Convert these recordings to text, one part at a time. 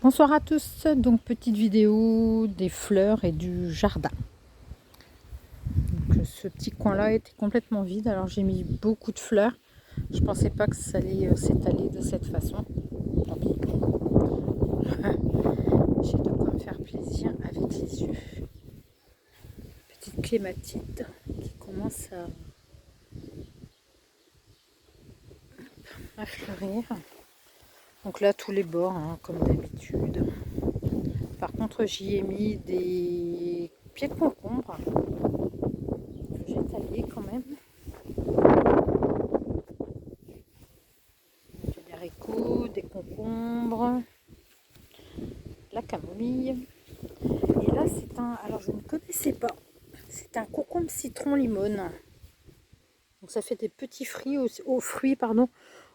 Bonsoir à tous, donc petite vidéo des fleurs et du jardin. Donc, ce petit coin là était complètement vide, alors j'ai mis beaucoup de fleurs. Je pensais pas que ça allait s'étaler de cette façon. Tant pis. J'ai de quoi me faire plaisir avec les yeux. Petite clématite qui commence à fleurir. Donc là tous les bords, hein, comme d'habitude. Par contre j'y ai mis des pieds de concombre que j'ai taillés quand même. Des haricots, des concombres, de la camomille. Et là c'est un, alors je ne connaissais pas, c'est un concombre citron limone. Donc ça fait des petits fruits,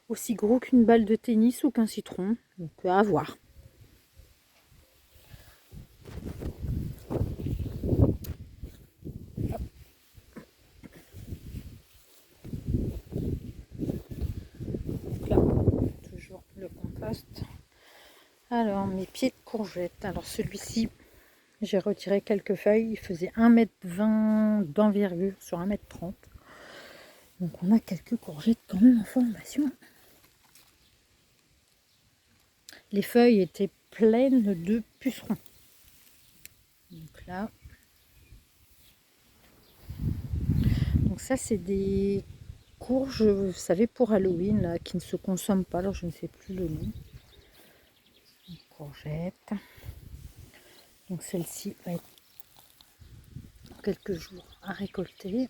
aussi gros qu'une balle de tennis ou qu'un citron. Donc à voir. Donc là, toujours le compost. Alors mes pieds de courgette. Alors celui-ci, j'ai retiré quelques feuilles. Il faisait 1,20 m d'envergure sur 1,30 m. Donc on a quelques courgettes quand même en formation. Les feuilles étaient pleines de pucerons. Donc là, donc ça c'est des courges, vous savez, pour Halloween là, qui ne se consomment pas. Alors je ne sais plus le nom. Une courgette. Donc celle-ci va être quelques jours à récolter.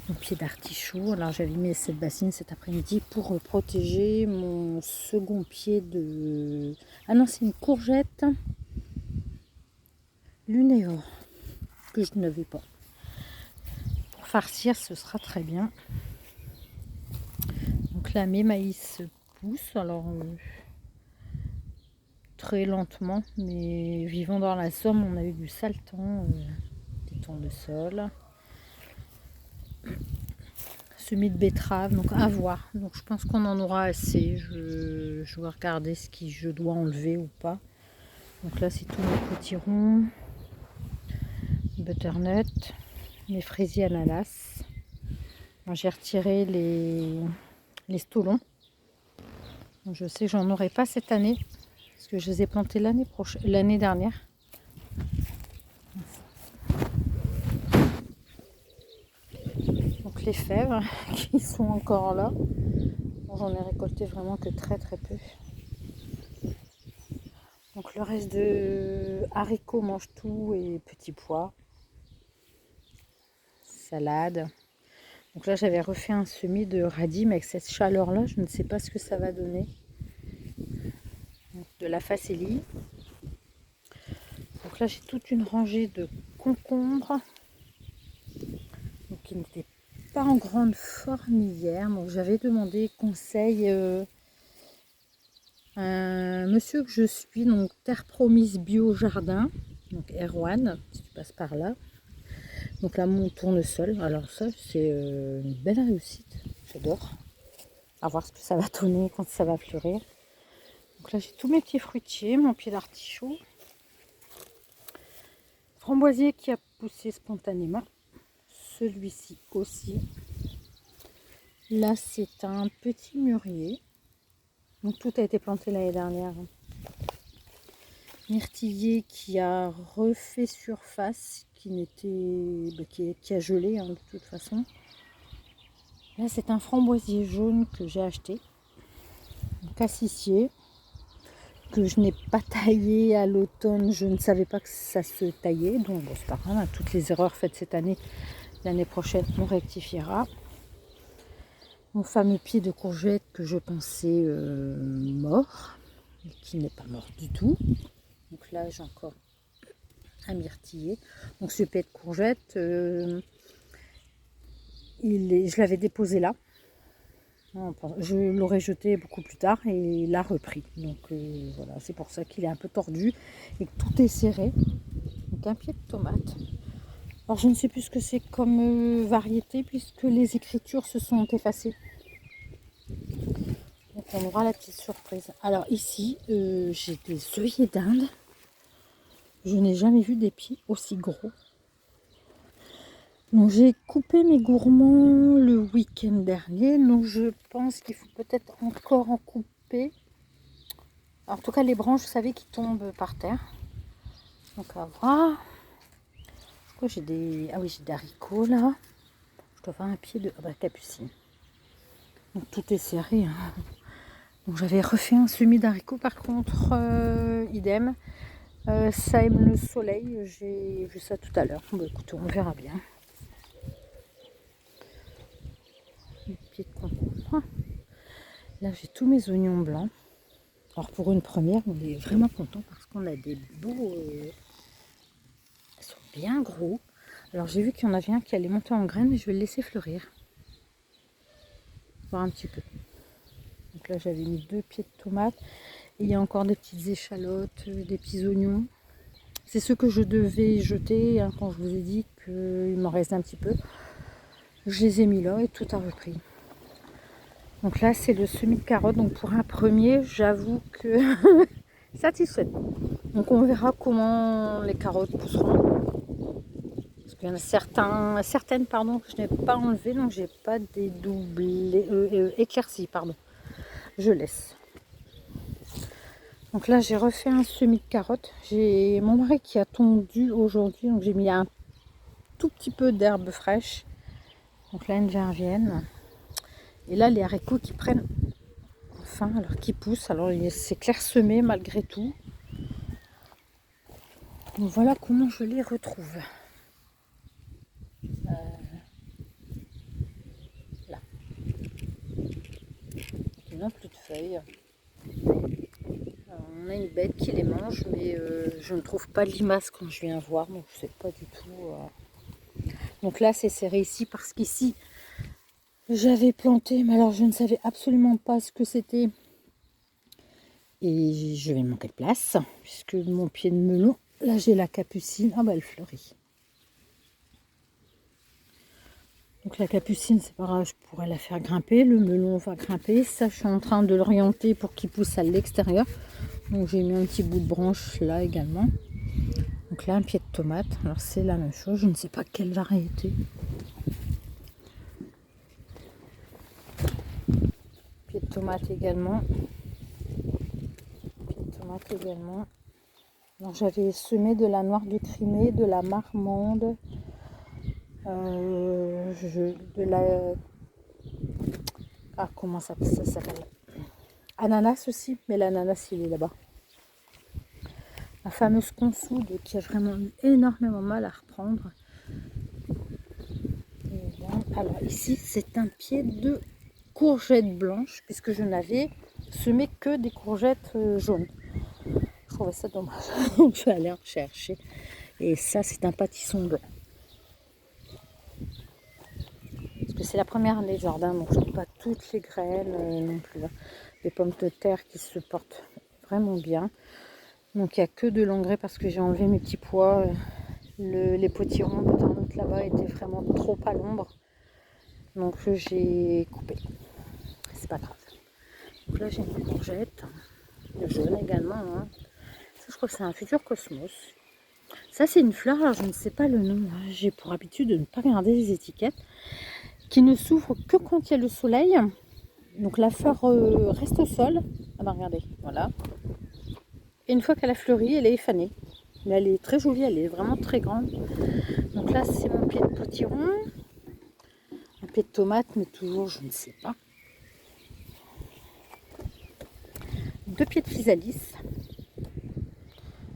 Mon pied d'artichaut. Alors j'avais mis cette bassine cet après-midi pour protéger mon second pied de... Ah non, c'est une courgette lunévore que je n'avais pas. Pour farcir, ce sera très bien. Donc là, mes maïs poussent. Alors très lentement, mais vivant dans la Somme, on a eu du sale temps, des tournesols. Semis de betterave, donc à voir. Donc je pense qu'on en aura assez. Je vais regarder ce que je dois enlever ou pas. Donc là c'est tous mes potirons, butternut, mes fraisiers ananas. J'ai retiré les stolons. Donc je sais que j'en aurai pas cette année parce que je les ai plantés l'année dernière. Donc les fèves qui sont encore là. Bon, j'en ai récolté vraiment que très peu. Donc le reste de haricots mange tout et petits pois. Salade. Donc là j'avais refait un semis de radis, mais avec cette chaleur là je ne sais pas ce que ça va donner. Donc, de la facélie. Donc là j'ai toute une rangée de concombres. Donc qui n'étaient pas en grande forme hier. Donc j'avais demandé conseil à un monsieur que je suis, donc Terre Promise Bio Jardin, donc Erwan, si tu passes par là. Donc là mon tournesol, alors ça c'est une belle réussite, j'adore. À voir ce que ça va donner quand ça va fleurir. Donc là j'ai tous mes petits fruitiers, mon pied d'artichaut, framboisier qui a poussé spontanément, celui-ci aussi. Là c'est un petit mûrier, donc tout a été planté l'année dernière. Myrtillier qui a refait surface, qui a gelé hein, de toute façon. Là c'est un framboisier jaune que j'ai acheté, un cassissier que je n'ai pas taillé à l'automne. Je ne savais pas que ça se taillait, donc bon, c'est pas grave, hein, toutes les erreurs faites cette année, l'année prochaine on rectifiera. Mon fameux pied de courgette que je pensais mort, qui n'est pas mort du tout. Donc là j'ai encore un myrtillier. Donc ce pied de courgette, je l'avais déposé là. Je l'aurais jeté beaucoup plus tard et il a repris. Donc voilà, c'est pour ça qu'il est un peu tordu et que tout est serré. Donc un pied de tomate. Alors je ne sais plus ce que c'est comme variété puisque les écritures se sont effacées. Donc on aura la petite surprise. Alors ici, j'ai des œillets d'Inde. Je n'ai jamais vu des pieds aussi gros. Donc j'ai coupé mes gourmands le week-end dernier. Donc je pense qu'il faut peut-être encore en couper. Alors, en tout cas les branches, vous savez, qui tombent par terre. Donc à voir. Je crois que j'ai des... Ah oui, j'ai des haricots là. Je dois avoir un pied de capucine. Donc tout est serré. Hein. Donc j'avais refait un semis d'haricots par contre, idem. Ça aime le soleil, j'ai vu ça tout à l'heure. Bon, écoutez, on verra bien. Les pieds de concombre. Là, j'ai tous mes oignons blancs. Alors, pour une première, on est vraiment content parce qu'on a des beaux... Ils sont bien gros. Alors, j'ai vu qu'il y en avait un qui allait monter en graines, mais je vais le laisser fleurir. Voir un petit peu. Donc là, j'avais mis 2 pieds de tomates. Et il y a encore des petites échalotes, des petits oignons. C'est ce que je devais jeter hein, quand je vous ai dit qu'il m'en restait un petit peu. Je les ai mis là et tout a repris. Donc là, c'est le semis de carottes. Donc pour un premier, j'avoue que satisfaite. Donc on verra comment les carottes pousseront. Parce qu'il y en a certaines pardon, que je n'ai pas enlevées. Donc j'ai pas dédoublé, éclaircies. Pardon. Je laisse. Donc là, j'ai refait un semis de carottes. J'ai mon mari qui a tondu aujourd'hui. Donc j'ai mis un tout petit peu d'herbe fraîche. Donc là, une vervienne. Et là, les haricots qui prennent enfin, alors qui poussent. Alors c'est clairsemé malgré tout. Donc voilà comment je les retrouve. Là. Ils n'ont plus de feuilles. Alors, on a une bête qui les mange, mais je ne trouve pas de limaces quand je viens voir. Donc je sais pas du tout. Donc là, c'est serré ici parce qu'ici, j'avais planté, mais alors je ne savais absolument pas ce que c'était. Et je vais manquer de place, puisque mon pied de melon, là j'ai la capucine, ah bah elle fleurit. Donc la capucine, c'est pas grave, je pourrais la faire grimper, le melon va grimper. Ça, je suis en train de l'orienter pour qu'il pousse à l'extérieur. Donc j'ai mis un petit bout de branche là également. Donc là, un pied de tomate, alors c'est la même chose, je ne sais pas quelle variété. Pied de tomate également. Donc j'avais semé de la noire de Crimée, de la marmande, de la... Ah, comment ça s'appelle? Ananas aussi, mais l'ananas il est là-bas. La fameuse consoude qui a vraiment eu énormément mal à reprendre. Et bien, alors ici, c'est un pied de courgettes blanches, puisque je n'avais semé que des courgettes jaunes. Je trouvais ça dommage. Donc je vais aller en chercher. Et ça, c'est un pâtisson blanc. Parce que c'est la première année de jardin, donc je n'ai pas toutes les graines non plus. Les pommes de terre qui se portent vraiment bien. Donc il n'y a que de l'engrais parce que j'ai enlevé mes petits pois. Les potirons de butternut là-bas étaient vraiment trop à l'ombre. Donc j'ai coupé. C'est pas grave. Donc là j'ai une courgette. Le jaune également. Hein. Ça, je crois que c'est un futur cosmos. Ça c'est une fleur, alors je ne sais pas le nom. J'ai pour habitude de ne pas regarder les étiquettes. Qui ne s'ouvre que quand il y a le soleil. Donc la fleur reste au sol. Ah ben regardez, voilà. Et une fois qu'elle a fleuri, elle est fanée. Mais elle est très jolie, elle est vraiment très grande. Donc là, c'est mon pied de potiron. Un pied de tomate, mais toujours, je ne sais pas. 2 pieds de physalis.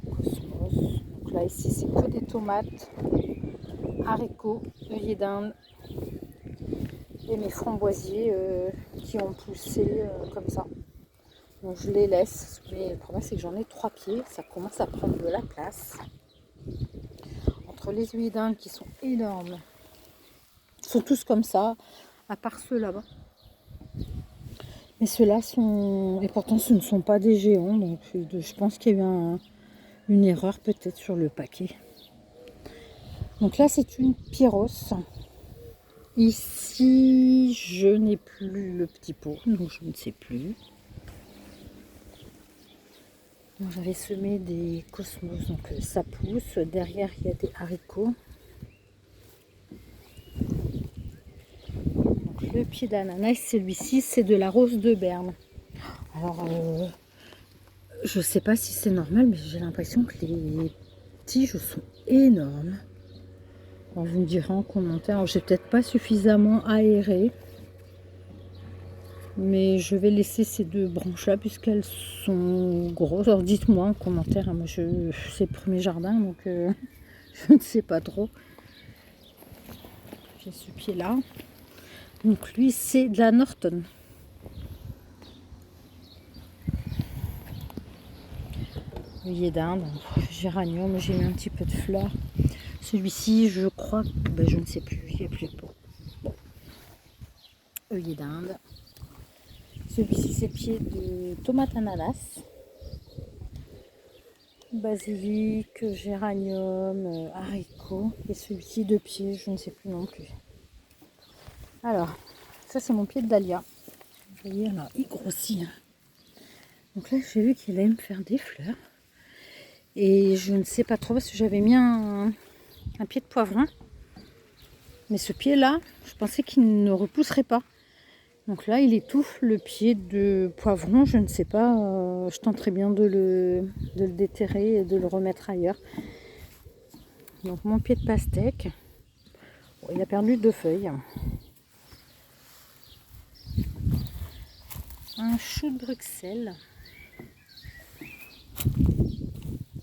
Cosmos. Donc là, ici, c'est que des tomates, haricots, œillets d'Inde. Et mes framboisiers qui ont poussé comme ça. Donc je les laisse, mais le problème c'est que j'en ai 3 pieds, ça commence à prendre de la place. Entre les œillets d'Inde qui sont énormes, ils sont tous comme ça, à part ceux là-bas. Mais ceux-là sont, et pourtant ce ne sont pas des géants, donc je pense qu'il y a eu une erreur peut-être sur le paquet. Donc là c'est une pyros. Ici je n'ai plus le petit pot, donc je ne sais plus. Moi, j'avais semé des cosmos, donc ça pousse. Derrière, il y a des haricots. Donc, le pied d'ananas, celui-ci, c'est de la rose de Berne. Alors, je sais pas si c'est normal, mais j'ai l'impression que les tiges sont énormes. Alors, vous me direz en commentaire, j'ai peut-être pas suffisamment aéré. Mais je vais laisser ces deux branches là puisqu'elles sont grosses. Alors dites-moi en commentaire, hein, moi c'est le premier jardin donc je ne sais pas trop. J'ai ce pied là. Donc lui c'est de la Norton. Œillet d'Inde, géranium, j'ai mis un petit peu de fleurs. Celui-ci je crois, je ne sais plus, il n'y a plus de peau. Bon. Œillet d'Inde. Celui-ci c'est pied de tomate ananas. Basilic, géranium, haricots. Et celui-ci de pied, je ne sais plus non plus. Alors, ça c'est mon pied de dahlia. Vous voyez, alors il grossit. Hein. Donc là, j'ai vu qu'il allait me faire des fleurs. Et je ne sais pas trop parce que j'avais mis un pied de poivron. Mais ce pied-là, je pensais qu'il ne repousserait pas. Donc là, il étouffe le pied de poivron. Je ne sais pas, je tenterai bien de le déterrer et de le remettre ailleurs. Donc mon pied de pastèque, bon, il a perdu 2 feuilles. Un chou de Bruxelles.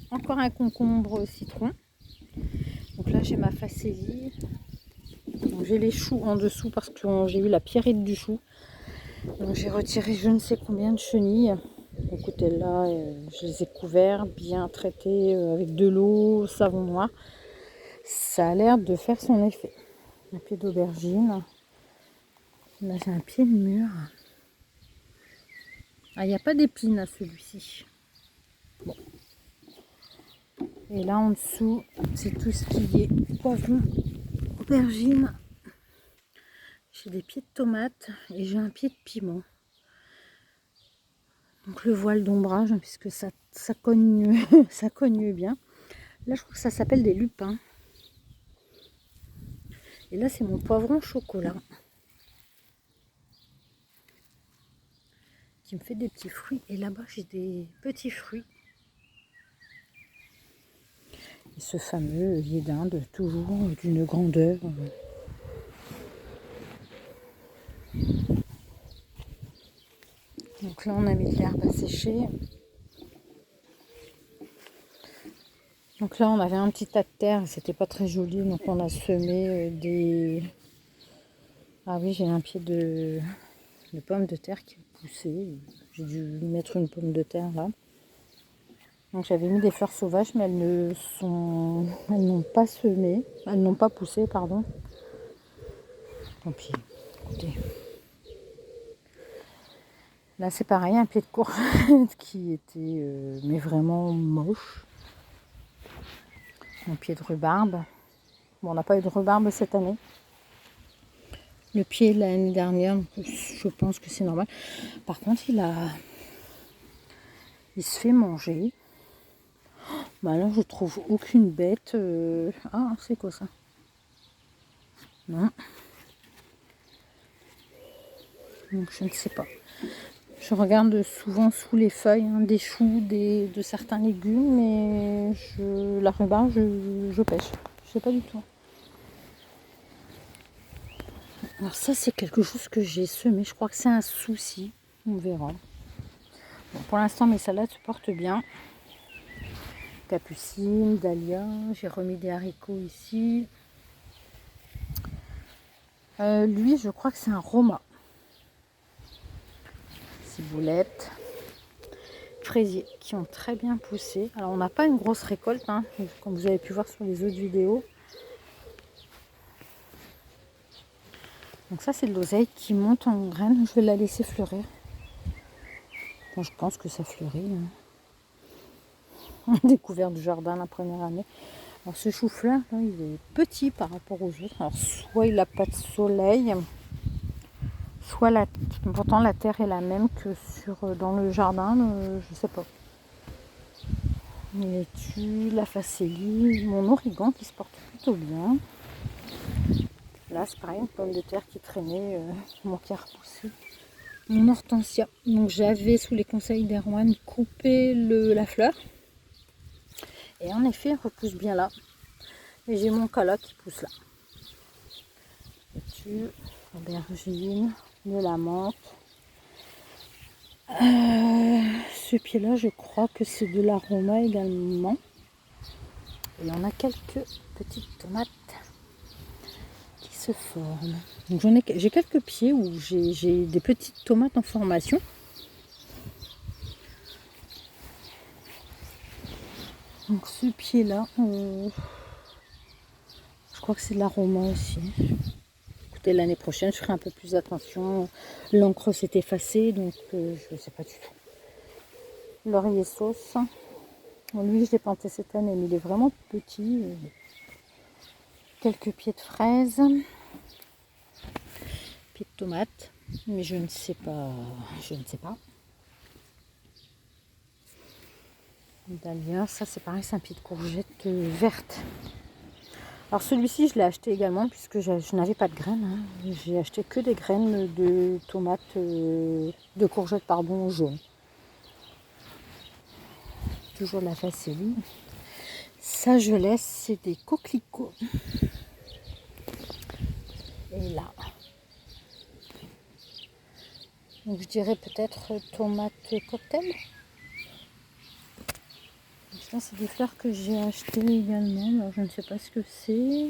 Encore un concombre citron. Donc là j'ai ma facélie. J'ai les choux en dessous parce que j'ai eu la pierrite du chou. Donc j'ai retiré je ne sais combien de chenilles. Écoutez là, je les ai couverts, bien traités avec de l'eau, savon noir. Ça a l'air de faire son effet. Un pied d'aubergine. Là j'ai un pied de mûre. Ah, il n'y a pas d'épines à celui-ci. Bon. Et là en dessous, c'est tout ce qui est poivron, aubergine. J'ai des pieds de tomates et j'ai un pied de piment. Donc le voile d'ombrage, puisque ça cogne, ça cogne bien. Là je crois que ça s'appelle des lupins. Et là c'est mon poivron chocolat. Qui me fait des petits fruits. Et là-bas j'ai des petits fruits. Et ce fameux œillet d'Inde, toujours d'une grandeur. Donc là on a mis de l'herbe à sécher. Donc là on avait un petit tas de terre, c'était pas très joli, donc on a semé des... Ah oui, j'ai un pied de pommes de terre qui poussait. J'ai dû mettre une pomme de terre là. Donc j'avais mis des fleurs sauvages, mais elles n'ont pas semé, elles n'ont pas poussé, pardon. Tant pis, écoutez. Là c'est pareil, un pied de courgette qui était mais vraiment moche. Mon pied de rhubarbe. Bon, on n'a pas eu de rhubarbe cette année. Le pied de l'année dernière, je pense que c'est normal. Par contre, il se fait manger. Bah là, je trouve aucune bête. Ah, c'est quoi ça? Non. Donc, je ne sais pas. Je regarde souvent sous les feuilles des choux, de certains légumes, mais la rhubarbe, je pêche. Je sais pas du tout. Alors ça, c'est quelque chose que j'ai semé. Je crois que c'est un souci. On verra. Bon, pour l'instant, mes salades se portent bien. Capucine, dahlia. J'ai remis des haricots ici. Lui, je crois que c'est un roma. Ciboulette. Fraisiers qui ont très bien poussé. Alors, on n'a pas une grosse récolte, comme vous avez pu voir sur les autres vidéos. Donc ça, c'est de l'oseille qui monte en graines. Je vais la laisser fleurir. Bon, je pense que ça fleurit. Découvert du jardin la première année. Alors ce chou-fleur, il est petit par rapport aux autres. Alors soit il n'a pas de soleil, soit pourtant la terre est la même que dans le jardin. Je sais pas. Les laitues, la facélie, mon origan qui se porte plutôt bien. Là, c'est pareil, une pomme de terre qui traînait, mon qui a repoussé. Mon hortensia. Donc, j'avais, sous les conseils d'Erwan, coupé la fleur. Et en effet, elle repousse bien là. Et j'ai mon cala qui pousse là. Laitue, aubergine, de la menthe. Ce pied-là, je crois que c'est de l'aroma également. Et on a quelques petites tomates qui se forment. Donc j'ai quelques pieds où j'ai des petites tomates en formation. Donc ce pied-là, je crois que c'est de l'aroma aussi. Écoutez, l'année prochaine, je ferai un peu plus attention. L'encre s'est effacée, donc je ne sais pas du tout. Laurier sauce. Bon, lui, je l'ai planté cette année, mais il est vraiment petit. Quelques pieds de fraises. Pieds de tomates. Mais je ne sais pas. Dahlia, ça c'est pareil, c'est un pied de courgette verte. Alors celui-ci, je l'ai acheté également puisque je n'avais pas de graines. Hein. J'ai acheté que des graines de tomates, de courgettes pardon, jaunes. Toujours de la facélie. Ça, je laisse, c'est des coquelicots. Et là, donc je dirais peut-être tomate cocktail. Ça, c'est des fleurs que j'ai achetées également. Alors, je ne sais pas ce que c'est.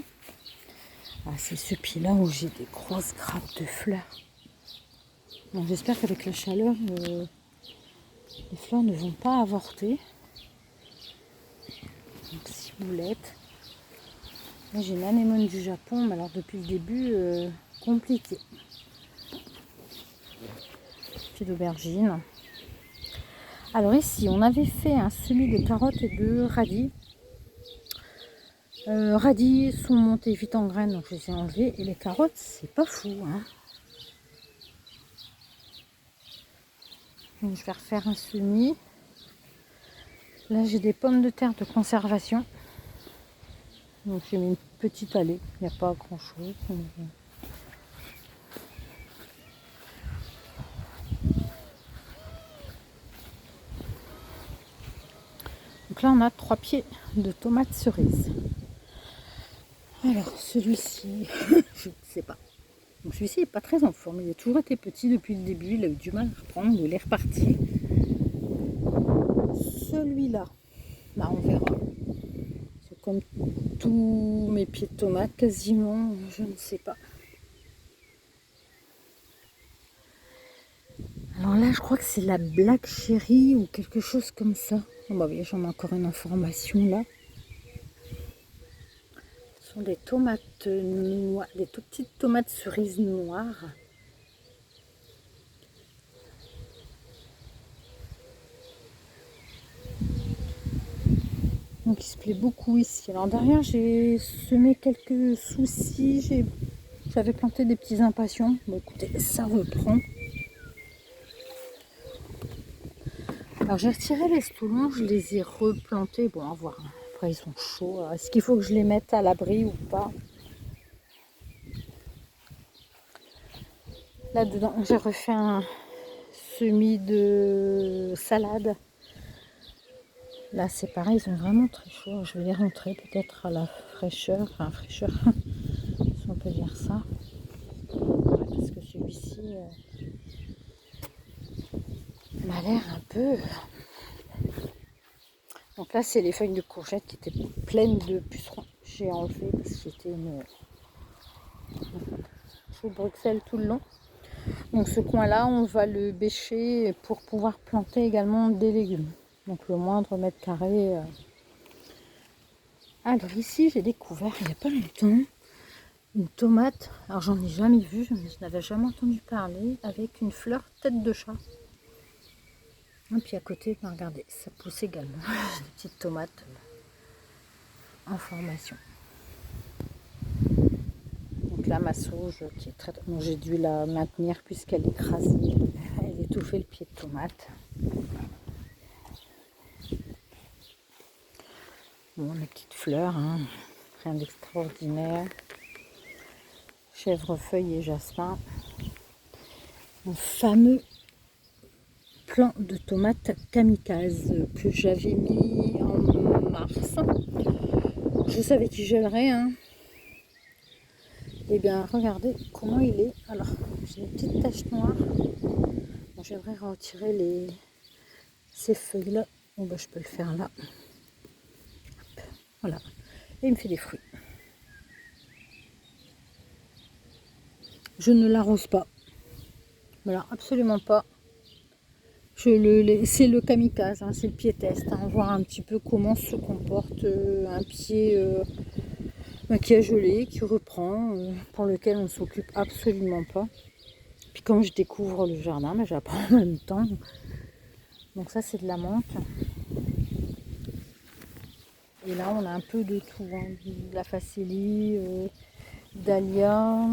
Ah, c'est ce pied-là où j'ai des grosses grappes de fleurs. Donc, j'espère qu'avec la chaleur, les fleurs ne vont pas avorter. Donc, ciboulette. Là, j'ai une anémone du Japon, mais alors depuis le début, compliqué. Pied d'aubergine. Alors ici, on avait fait un semis de carottes et de radis. Radis sont montés vite en graines, donc je les ai enlevés. Et les carottes, c'est pas fou. Hein. Donc, je vais refaire un semis. Là, j'ai des pommes de terre de conservation. Donc, j'ai mis une petite allée. Il n'y a pas grand-chose. Donc là, on a 3 pieds de tomates cerises. Alors, celui-ci, je ne sais pas. Donc, celui-ci n'est pas très en forme. Il a toujours été petit depuis le début. Il a eu du mal à reprendre. Il est reparti. Celui-là, bah, on verra. C'est comme tous mes pieds de tomates, quasiment. Je ne sais pas. Alors là, je crois que c'est la Black Cherry ou quelque chose comme ça. Oh bah oui, j'en ai encore une information là. Ce sont des tomates noires, des tout petites tomates cerises noires. Donc il se plaît beaucoup ici. Alors derrière, j'ai semé quelques soucis. J'avais planté des petits impatients. Bon écoutez, ça reprend. Alors j'ai retiré les stoulons, je les ai replantés. Bon, à voir. Après, ils sont chauds. Est-ce qu'il faut que je les mette à l'abri ou pas? Là-dedans, j'ai refait un semis de salade. Là, c'est pareil, ils sont vraiment très chauds. Je vais les rentrer peut-être à la fraîcheur. Enfin, fraîcheur, si on peut dire ça. Ouais, parce que celui-ci m'a l'air un peu... Donc là, c'est les feuilles de courgettes qui étaient pleines de pucerons. J'ai enlevé parce que c'était une chou Bruxelles tout le long. Donc ce coin-là, on va le bêcher pour pouvoir planter également des légumes. Donc le moindre mètre carré. Alors ici, j'ai découvert il n'y a pas longtemps une tomate. Alors j'en ai jamais vu, je n'avais jamais entendu parler, avec une fleur tête de chat. Et puis à côté, ben, regardez, ça pousse également. Des petites tomates en formation. Donc là, ma sauge qui est très... Bon, j'ai dû la maintenir puisqu'elle est écrasée. Elle étouffait le pied de tomate. Bon, les petites fleurs, hein, rien d'extraordinaire. Chèvrefeuille et jasmin. Un fameux plant de tomates kamikaze que j'avais mis en mars. Je savais qu'il gèlerait, hein. Et bien, regardez comment il est. Alors, j'ai une petite tache noire. Bon, j'aimerais retirer ces feuilles-là. Bon, ben, je peux le faire là. Hop, voilà. Et il me fait des fruits. Je ne l'arrose pas. Voilà, absolument pas. C'est le kamikaze, hein, c'est le pied test. Hein, voir un petit peu comment se comporte un pied qui a gelé, qui reprend, pour lequel on ne s'occupe absolument pas. Puis quand je découvre le jardin, ben, j'apprends en même temps. Donc ça c'est de la menthe. Et là on a un peu de tout, hein, de la facélie, dahlia,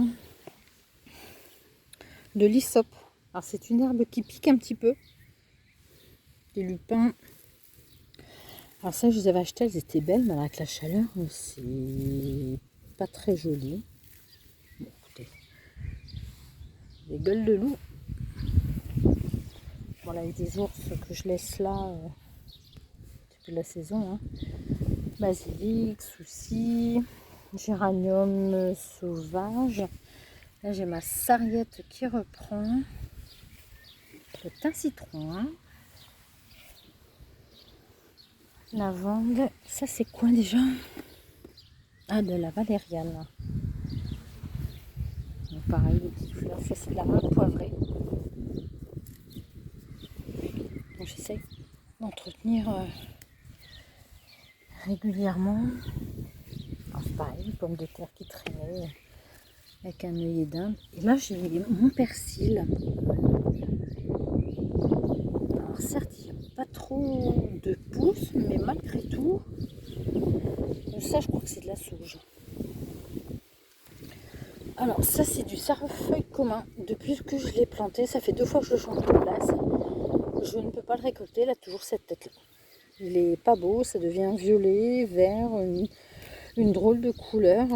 de l'hysope. Alors c'est une herbe qui pique un petit peu. Des lupins. Alors ça je les avais achetées, elles étaient belles, mais avec la chaleur c'est pas très joli. Bon, écoutez, des gueules de loup. Voilà, avec des ours que je laisse là, un petit peu de la saison. Hein. Basilic, souci, géranium sauvage. Là j'ai ma sarriette qui reprend. Le thym citron. Hein. Lavande. Ça c'est quoi déjà? Ah, de la valériane. Donc, pareil, les petites fleurs. Ça c'est de la menthe poivrée. Donc j'essaie d'entretenir régulièrement. Alors, c'est pareil, les pommes de terre qui traînaient avec un œillet d'Inde. Et là j'ai mon persil. Alors certes il n'y a pas trop de pousses, mais malgré tout, ça je crois que c'est de la sauge. Alors ça c'est du cerfeuil commun. Depuis que je l'ai planté, ça fait 2 fois que je le change de place. Je ne peux pas le récolter, il a toujours cette tête là. Il est pas beau, ça devient violet, vert, une drôle de couleur.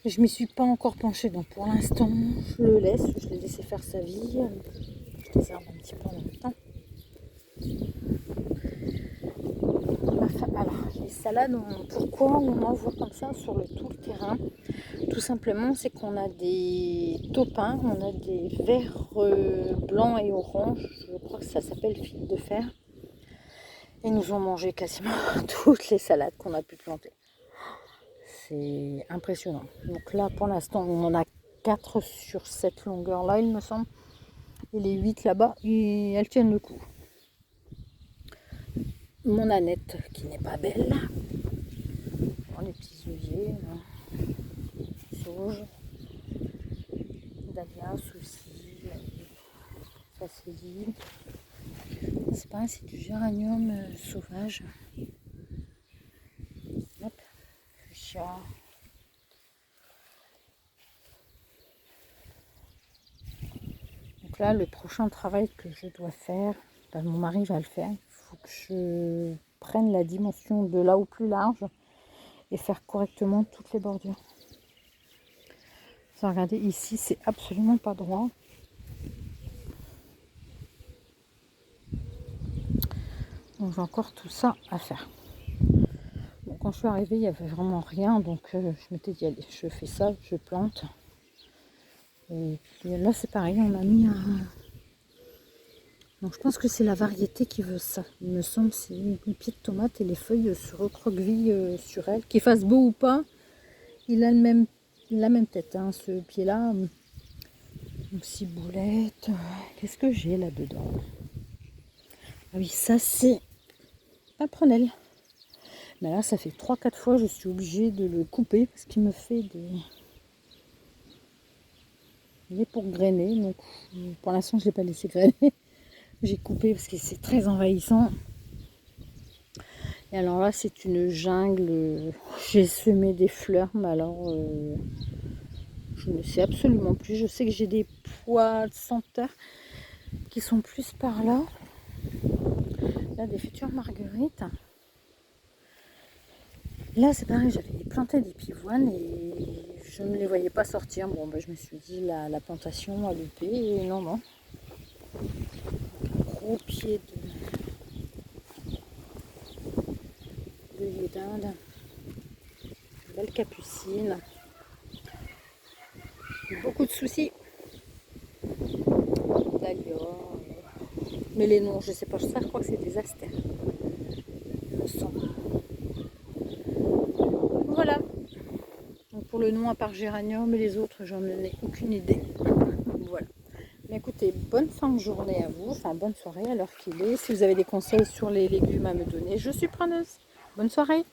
Je m'y suis pas encore penchée, donc pour l'instant je le laisse, je l'ai laissé faire sa vie. Je désherbe un petit peu en même temps. Alors les salades, pourquoi on en voit comme ça sur tout le terrain? Tout simplement c'est qu'on a des taupins, on a des vers blancs et oranges, je crois que ça s'appelle fil de fer. Ils nous ont mangé quasiment toutes les salades qu'on a pu planter. C'est impressionnant. Donc là, pour l'instant, on en a 4 sur cette longueur-là, il me semble. Et les 8 là-bas, elles tiennent le coup. Mon Annette, qui n'est pas belle. Bon, les petits œillets, sauge, dahlia, souci, facélie. C'est pareil, c'est du géranium sauvage. Hop, fuchsia. Donc là, le prochain travail que je dois faire, ben, mon mari va le faire. Il faut que je prenne la dimension de là au plus large et faire correctement toutes les bordures. Regardez, ici, c'est absolument pas droit. Donc j'ai encore tout ça à faire. Bon, quand je suis arrivée, il n'y avait vraiment rien. Donc je m'étais dit, allez, je fais ça, je plante. Et puis là, c'est pareil, on a mis un... Donc je pense que c'est la variété qui veut ça. Il me semble c'est une pied de tomate et les feuilles se recroquevillent sur elle. Qu'il fasse beau ou pas, il a la même tête, hein, ce pied-là. Donc ciboulette. Qu'est-ce que j'ai là-dedans? Ah oui, ça c'est un prunelle. Mais là, ça fait 3-4 fois que je suis obligée de le couper parce qu'il me fait des... Il est pour grainer. Donc pour l'instant, je ne l'ai pas laissé grainer. J'ai coupé parce que c'est très envahissant. Et alors là, c'est une jungle. J'ai semé des fleurs, mais alors je ne sais absolument plus. Je sais que j'ai des pois de senteur qui sont plus par là. Là, des futures marguerites. Là, c'est pareil, j'avais planté des pivoines et je ne les voyais pas sortir. Bon, ben, je me suis dit, la plantation a loupé. Et non, non. Un gros pied de d'Inde. Belle capucine. Beaucoup de soucis. Dahlia. Mais les noms, je sais pas. Ça, je crois que c'est des astères. Il me semble. Voilà. Donc pour le nom, à part géranium et les autres, j'en ai aucune idée. Voilà. Mais écoutez, bonne fin de journée à vous, enfin bonne soirée à l'heure qu'il est. Si vous avez des conseils sur les légumes à me donner, je suis preneuse. Bonne soirée.